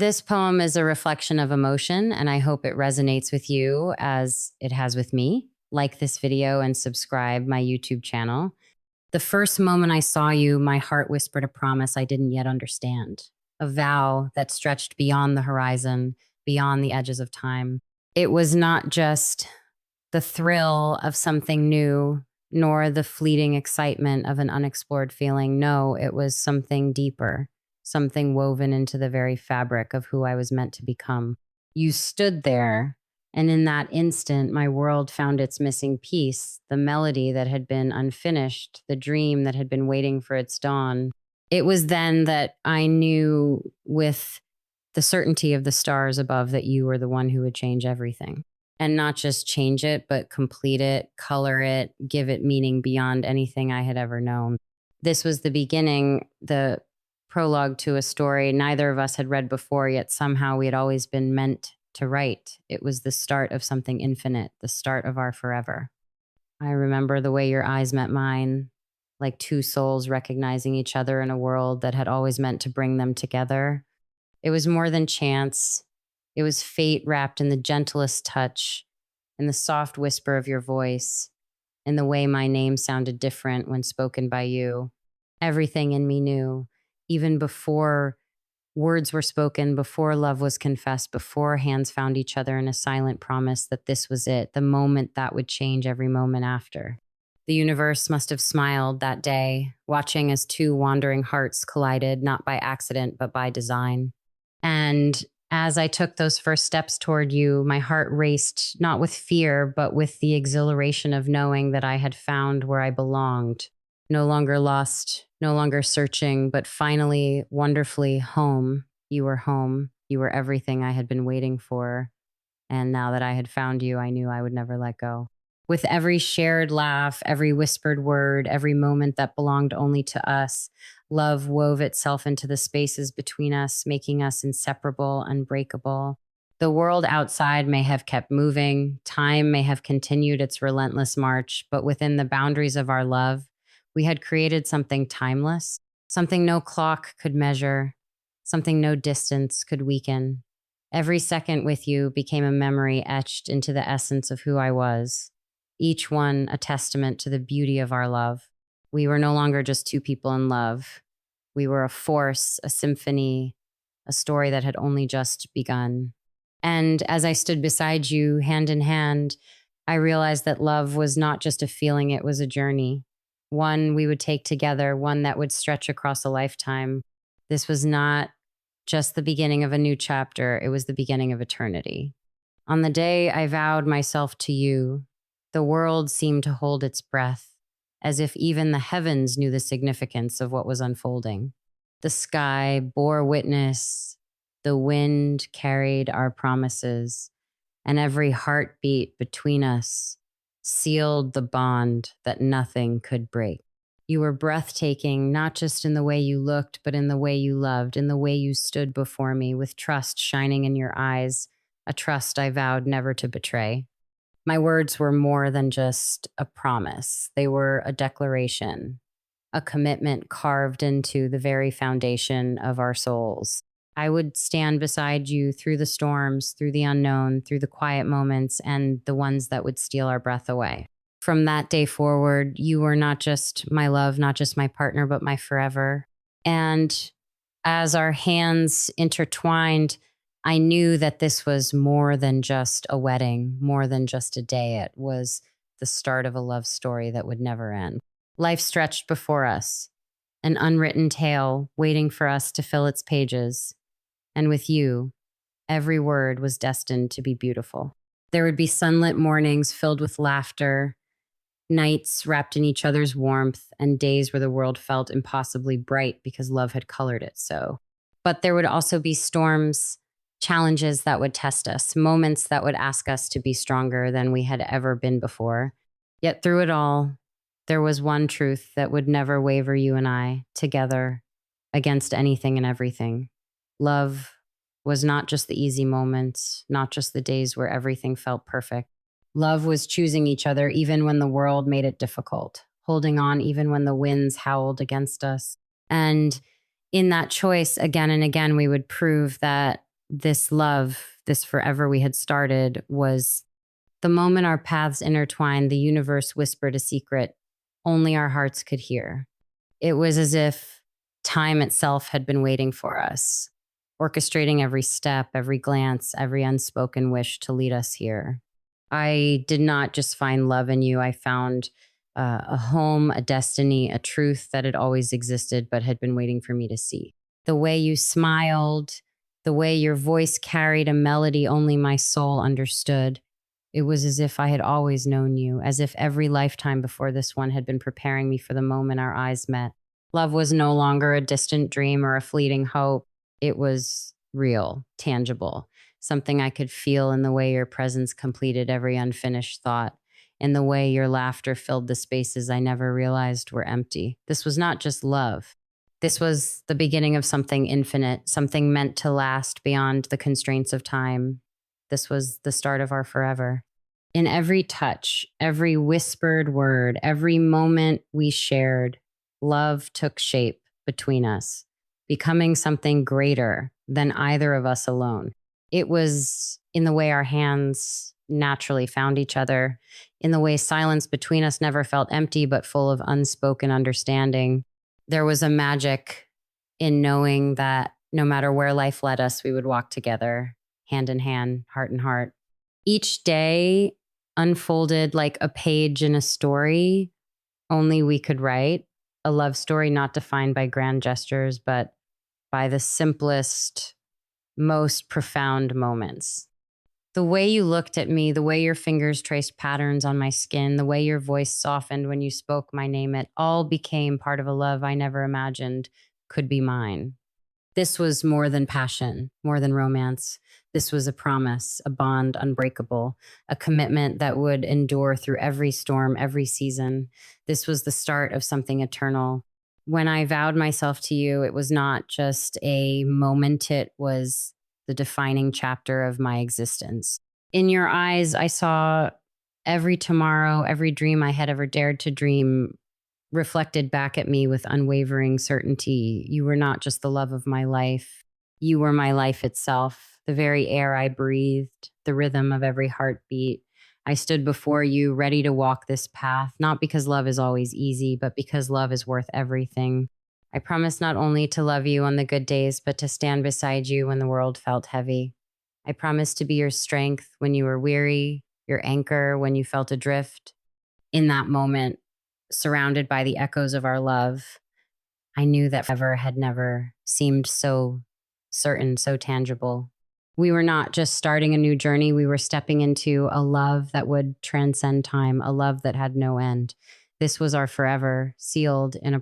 This poem is a reflection of emotion, and I hope it resonates with you as it has with me. Like this video and subscribe my YouTube channel. The first moment I saw you, my heart whispered a promise I didn't yet understand, a vow that stretched beyond the horizon, beyond the edges of time. It was not just the thrill of something new, nor the fleeting excitement of an unexplored feeling. No, it was something deeper, something woven into the very fabric of who I was meant to become. You stood there, and in that instant, my world found its missing piece, the melody that had been unfinished, the dream that had been waiting for its dawn. It was then that I knew with the certainty of the stars above that you were the one who would change everything. And not just change it, but complete it, color it, give it meaning beyond anything I had ever known. This was the beginning, the prologue to a story neither of us had read before, yet somehow we had always been meant to write. It was the start of something infinite, the start of our forever. I remember the way your eyes met mine, like two souls recognizing each other in a world that had always meant to bring them together. It was more than chance. It was fate wrapped in the gentlest touch, in the soft whisper of your voice, in the way my name sounded different when spoken by you. Everything in me knew, even before words were spoken, before love was confessed, before hands found each other in a silent promise that this was it, the moment that would change every moment after. The universe must have smiled that day, watching as two wandering hearts collided, not by accident, but by design. And as I took those first steps toward you, my heart raced, not with fear, but with the exhilaration of knowing that I had found where I belonged. No longer lost, no longer searching, but finally, wonderfully home. You were home. You were everything I had been waiting for. And now that I had found you, I knew I would never let go. With every shared laugh, every whispered word, every moment that belonged only to us, love wove itself into the spaces between us, making us inseparable, unbreakable. The world outside may have kept moving. Time may have continued its relentless march, but within the boundaries of our love, we had created something timeless, something no clock could measure, something no distance could weaken. Every second with you became a memory etched into the essence of who I was, each one a testament to the beauty of our love. We were no longer just two people in love. We were a force, a symphony, a story that had only just begun. And as I stood beside you, hand in hand, I realized that love was not just a feeling, it was a journey. One we would take together, one that would stretch across a lifetime. This was not just the beginning of a new chapter, it was the beginning of eternity. On the day I vowed myself to you, the world seemed to hold its breath, as if even the heavens knew the significance of what was unfolding. The sky bore witness, the wind carried our promises, and every heartbeat between us sealed the bond that nothing could break. You were breathtaking, not just in the way you looked, but in the way you loved, in the way you stood before me with trust shining in your eyes, a trust I vowed never to betray. My words were more than just a promise. They were a declaration, a commitment carved into the very foundation of our souls. I would stand beside you through the storms, through the unknown, through the quiet moments, and the ones that would steal our breath away. From that day forward, you were not just my love, not just my partner, but my forever. And as our hands intertwined, I knew that this was more than just a wedding, more than just a day. It was the start of a love story that would never end. Life stretched before us, an unwritten tale waiting for us to fill its pages. And with you, every word was destined to be beautiful. There would be sunlit mornings filled with laughter, nights wrapped in each other's warmth, and days where the world felt impossibly bright because love had colored it so. But there would also be storms, challenges that would test us, moments that would ask us to be stronger than we had ever been before. Yet through it all, there was one truth that would never waver you and I together against anything and everything. Love was not just the easy moments, not just the days where everything felt perfect. Love was choosing each other even when the world made it difficult, holding on even when the winds howled against us. And in that choice, again and again, we would prove that this love, this forever we had started, was the moment our paths intertwined, the universe whispered a secret only our hearts could hear. It was as if time itself had been waiting for us, orchestrating every step, every glance, every unspoken wish to lead us here. I did not just find love in you. I found a home, a destiny, a truth that had always existed but had been waiting for me to see. The way you smiled, the way your voice carried a melody only my soul understood. It was as if I had always known you, as if every lifetime before this one had been preparing me for the moment our eyes met. Love was no longer a distant dream or a fleeting hope. It was real, tangible, something I could feel in the way your presence completed every unfinished thought, in the way your laughter filled the spaces I never realized were empty. This was not just love. This was the beginning of something infinite, something meant to last beyond the constraints of time. This was the start of our forever. In every touch, every whispered word, every moment we shared, love took shape between us, becoming something greater than either of us alone. It was in the way our hands naturally found each other, in the way silence between us never felt empty but full of unspoken understanding. There was a magic in knowing that no matter where life led us, we would walk together, hand in hand, heart in heart. Each day unfolded like a page in a story only we could write, a love story not defined by grand gestures, but by the simplest, most profound moments. The way you looked at me, the way your fingers traced patterns on my skin, the way your voice softened when you spoke my name, it all became part of a love I never imagined could be mine. This was more than passion, more than romance. This was a promise, a bond unbreakable, a commitment that would endure through every storm, every season. This was the start of something eternal. When I vowed myself to you, it was not just a moment, it was the defining chapter of my existence. In your eyes, I saw every tomorrow, every dream I had ever dared to dream reflected back at me with unwavering certainty. You were not just the love of my life. You were my life itself, the very air I breathed, the rhythm of every heartbeat. I stood before you, ready to walk this path, not because love is always easy, but because love is worth everything. I promised not only to love you on the good days, but to stand beside you when the world felt heavy. I promised to be your strength when you were weary, your anchor when you felt adrift. In that moment, surrounded by the echoes of our love, I knew that forever had never seemed so certain, so tangible. We were not just starting a new journey, we were stepping into a love that would transcend time, a love that had no end. This was our forever, sealed in a